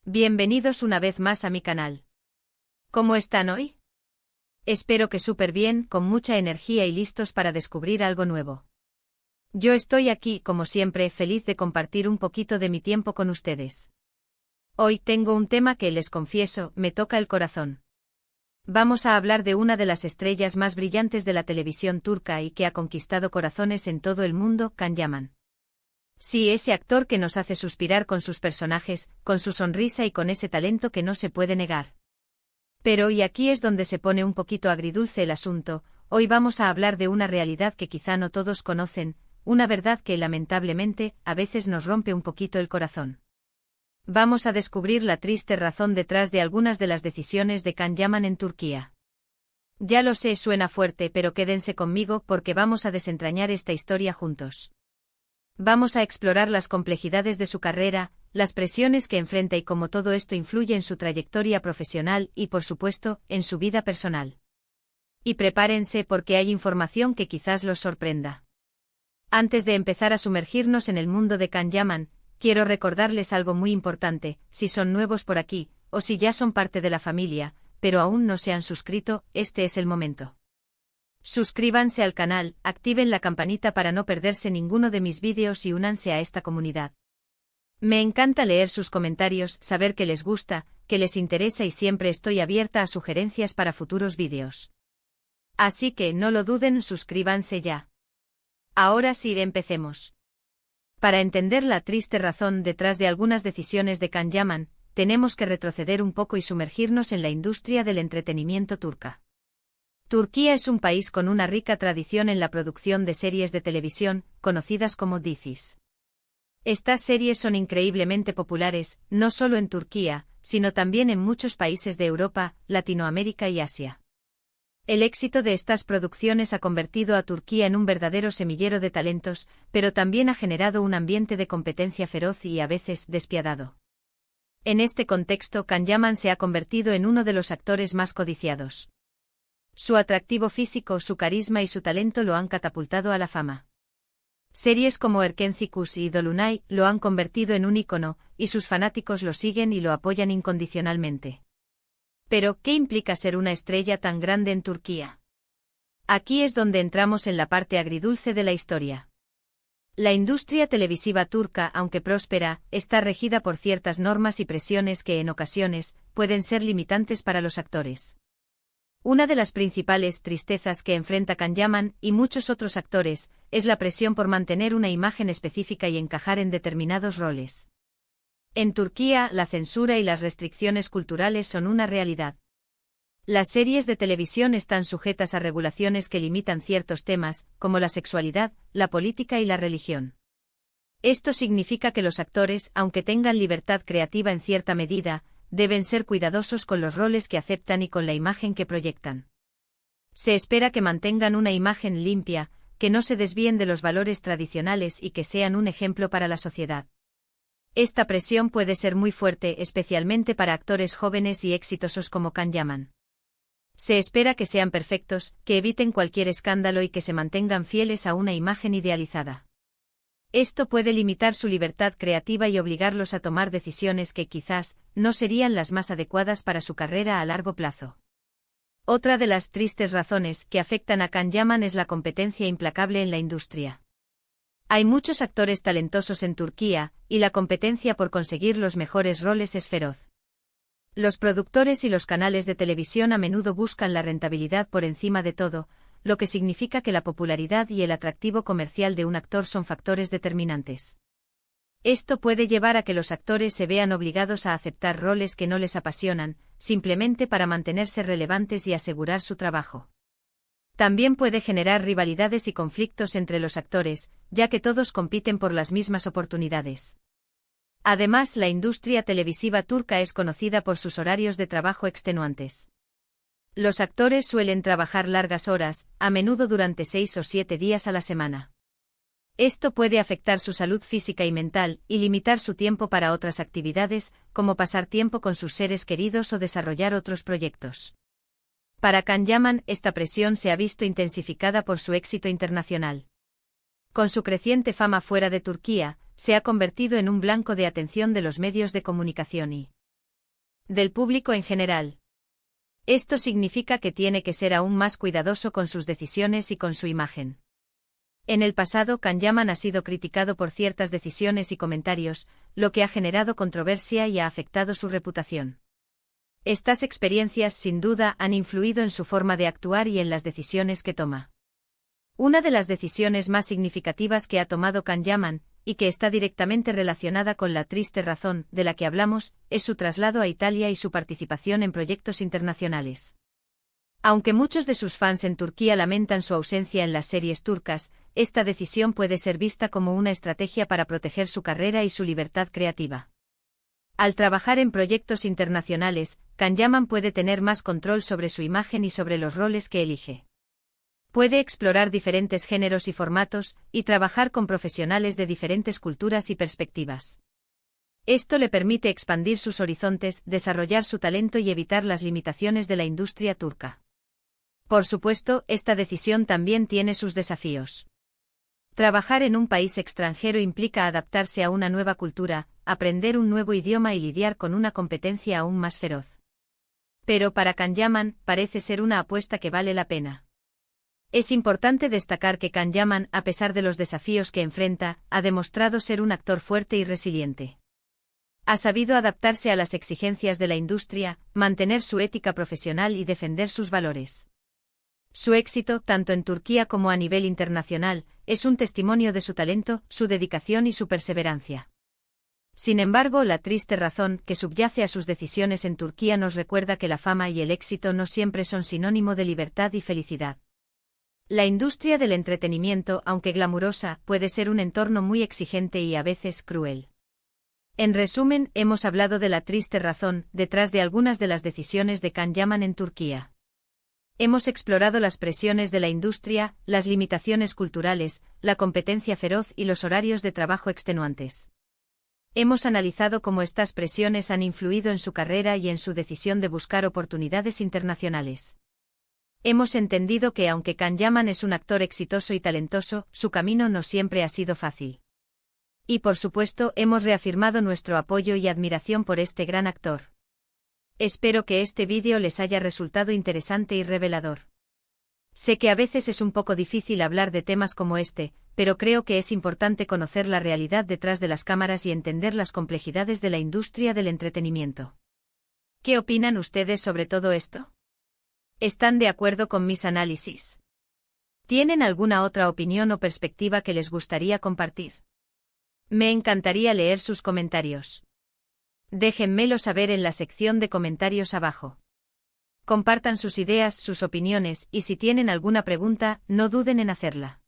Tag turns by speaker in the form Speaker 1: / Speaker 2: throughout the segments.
Speaker 1: Bienvenidos una vez más a mi canal. ¿Cómo están hoy? Espero que súper bien, con mucha energía y listos para descubrir algo nuevo. Yo estoy aquí, como siempre, feliz de compartir un poquito de mi tiempo con ustedes. Hoy tengo un tema que, les confieso, me toca el corazón. Vamos a hablar de una de las estrellas más brillantes de la televisión turca y que ha conquistado corazones en todo el mundo, Can Yaman. Sí, ese actor que nos hace suspirar con sus personajes, con su sonrisa y con ese talento que no se puede negar. Pero y aquí es donde se pone un poquito agridulce el asunto. Hoy vamos a hablar de una realidad que quizá no todos conocen, una verdad que lamentablemente a veces nos rompe un poquito el corazón. Vamos a descubrir la triste razón detrás de algunas de las decisiones de Can Yaman en Turquía. Ya lo sé, suena fuerte, pero quédense conmigo porque vamos a desentrañar esta historia juntos. Vamos a explorar las complejidades de su carrera, las presiones que enfrenta y cómo todo esto influye en su trayectoria profesional y, por supuesto, en su vida personal. Y prepárense porque hay información que quizás los sorprenda. Antes de empezar a sumergirnos en el mundo de Can Yaman, quiero recordarles algo muy importante: si son nuevos por aquí, o si ya son parte de la familia, pero aún no se han suscrito, este es el momento. Suscríbanse al canal, activen la campanita para no perderse ninguno de mis vídeos y únanse a esta comunidad. Me encanta leer sus comentarios, saber que les gusta, que les interesa y siempre estoy abierta a sugerencias para futuros vídeos. Así que no lo duden, suscríbanse ya. Ahora sí, empecemos. Para entender la triste razón detrás de algunas decisiones de Can Yaman, tenemos que retroceder un poco y sumergirnos en la industria del entretenimiento turca. Turquía es un país con una rica tradición en la producción de series de televisión, conocidas como dizis. Estas series son increíblemente populares, no solo en Turquía, sino también en muchos países de Europa, Latinoamérica y Asia. El éxito de estas producciones ha convertido a Turquía en un verdadero semillero de talentos, pero también ha generado un ambiente de competencia feroz y a veces despiadado. En este contexto, Can Yaman se ha convertido en uno de los actores más codiciados. Su atractivo físico, su carisma y su talento lo han catapultado a la fama. Series como Erkencikus y Dolunay lo han convertido en un ícono, y sus fanáticos lo siguen y lo apoyan incondicionalmente. Pero, ¿qué implica ser una estrella tan grande en Turquía? Aquí es donde entramos en la parte agridulce de la historia. La industria televisiva turca, aunque próspera, está regida por ciertas normas y presiones que en ocasiones pueden ser limitantes para los actores. Una de las principales tristezas que enfrenta Can Yaman y muchos otros actores es la presión por mantener una imagen específica y encajar en determinados roles. En Turquía, la censura y las restricciones culturales son una realidad. Las series de televisión están sujetas a regulaciones que limitan ciertos temas, como la sexualidad, la política y la religión. Esto significa que los actores, aunque tengan libertad creativa en cierta medida, deben ser cuidadosos con los roles que aceptan y con la imagen que proyectan. Se espera que mantengan una imagen limpia, que no se desvíen de los valores tradicionales y que sean un ejemplo para la sociedad. Esta presión puede ser muy fuerte, especialmente para actores jóvenes y exitosos como Can Yaman. Se espera que sean perfectos, que eviten cualquier escándalo y que se mantengan fieles a una imagen idealizada. Esto puede limitar su libertad creativa y obligarlos a tomar decisiones que quizás no serían las más adecuadas para su carrera a largo plazo. Otra de las tristes razones que afectan a Can Yaman es la competencia implacable en la industria. Hay muchos actores talentosos en Turquía, y la competencia por conseguir los mejores roles es feroz. Los productores y los canales de televisión a menudo buscan la rentabilidad por encima de todo, lo que significa que la popularidad y el atractivo comercial de un actor son factores determinantes. Esto puede llevar a que los actores se vean obligados a aceptar roles que no les apasionan, simplemente para mantenerse relevantes y asegurar su trabajo. También puede generar rivalidades y conflictos entre los actores, ya que todos compiten por las mismas oportunidades. Además, la industria televisiva turca es conocida por sus horarios de trabajo extenuantes. Los actores suelen trabajar largas horas, a menudo durante 6 o 7 días a la semana. Esto puede afectar su salud física y mental, y limitar su tiempo para otras actividades, como pasar tiempo con sus seres queridos o desarrollar otros proyectos. Para Can Yaman, esta presión se ha visto intensificada por su éxito internacional. Con su creciente fama fuera de Turquía, se ha convertido en un blanco de atención de los medios de comunicación y del público en general. Esto significa que tiene que ser aún más cuidadoso con sus decisiones y con su imagen. En el pasado, Can Yaman ha sido criticado por ciertas decisiones y comentarios, lo que ha generado controversia y ha afectado su reputación. Estas experiencias sin duda han influido en su forma de actuar y en las decisiones que toma. Una de las decisiones más significativas que ha tomado Can Yaman, y que está directamente relacionada con la triste razón de la que hablamos, es su traslado a Italia y su participación en proyectos internacionales. Aunque muchos de sus fans en Turquía lamentan su ausencia en las series turcas, esta decisión puede ser vista como una estrategia para proteger su carrera y su libertad creativa. Al trabajar en proyectos internacionales, Can Yaman puede tener más control sobre su imagen y sobre los roles que elige. Puede explorar diferentes géneros y formatos, y trabajar con profesionales de diferentes culturas y perspectivas. Esto le permite expandir sus horizontes, desarrollar su talento y evitar las limitaciones de la industria turca. Por supuesto, esta decisión también tiene sus desafíos. Trabajar en un país extranjero implica adaptarse a una nueva cultura, aprender un nuevo idioma y lidiar con una competencia aún más feroz. Pero para Can Yaman, parece ser una apuesta que vale la pena. Es importante destacar que Can Yaman, a pesar de los desafíos que enfrenta, ha demostrado ser un actor fuerte y resiliente. Ha sabido adaptarse a las exigencias de la industria, mantener su ética profesional y defender sus valores. Su éxito, tanto en Turquía como a nivel internacional, es un testimonio de su talento, su dedicación y su perseverancia. Sin embargo, la triste razón que subyace a sus decisiones en Turquía nos recuerda que la fama y el éxito no siempre son sinónimo de libertad y felicidad. La industria del entretenimiento, aunque glamurosa, puede ser un entorno muy exigente y a veces cruel. En resumen, hemos hablado de la triste razón detrás de algunas de las decisiones de Can Yaman en Turquía. Hemos explorado las presiones de la industria, las limitaciones culturales, la competencia feroz y los horarios de trabajo extenuantes. Hemos analizado cómo estas presiones han influido en su carrera y en su decisión de buscar oportunidades internacionales. Hemos entendido que aunque Can Yaman es un actor exitoso y talentoso, su camino no siempre ha sido fácil. Y por supuesto, hemos reafirmado nuestro apoyo y admiración por este gran actor. Espero que este vídeo les haya resultado interesante y revelador. Sé que a veces es un poco difícil hablar de temas como este, pero creo que es importante conocer la realidad detrás de las cámaras y entender las complejidades de la industria del entretenimiento. ¿Qué opinan ustedes sobre todo esto? ¿Están de acuerdo con mis análisis? ¿Tienen alguna otra opinión o perspectiva que les gustaría compartir? Me encantaría leer sus comentarios. Déjenmelo saber en la sección de comentarios abajo. Compartan sus ideas, sus opiniones, y si tienen alguna pregunta, no duden en hacerla.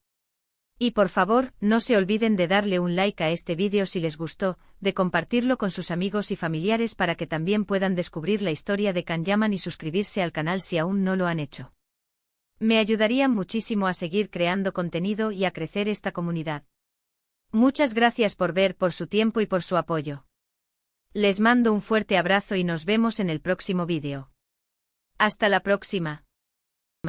Speaker 1: Y por favor, no se olviden de darle un like a este vídeo si les gustó, de compartirlo con sus amigos y familiares para que también puedan descubrir la historia de Can Yaman y suscribirse al canal si aún no lo han hecho. Me ayudarían muchísimo a seguir creando contenido y a crecer esta comunidad. Muchas gracias por ver, por su tiempo y por su apoyo. Les mando un fuerte abrazo y nos vemos en el próximo vídeo. Hasta la próxima.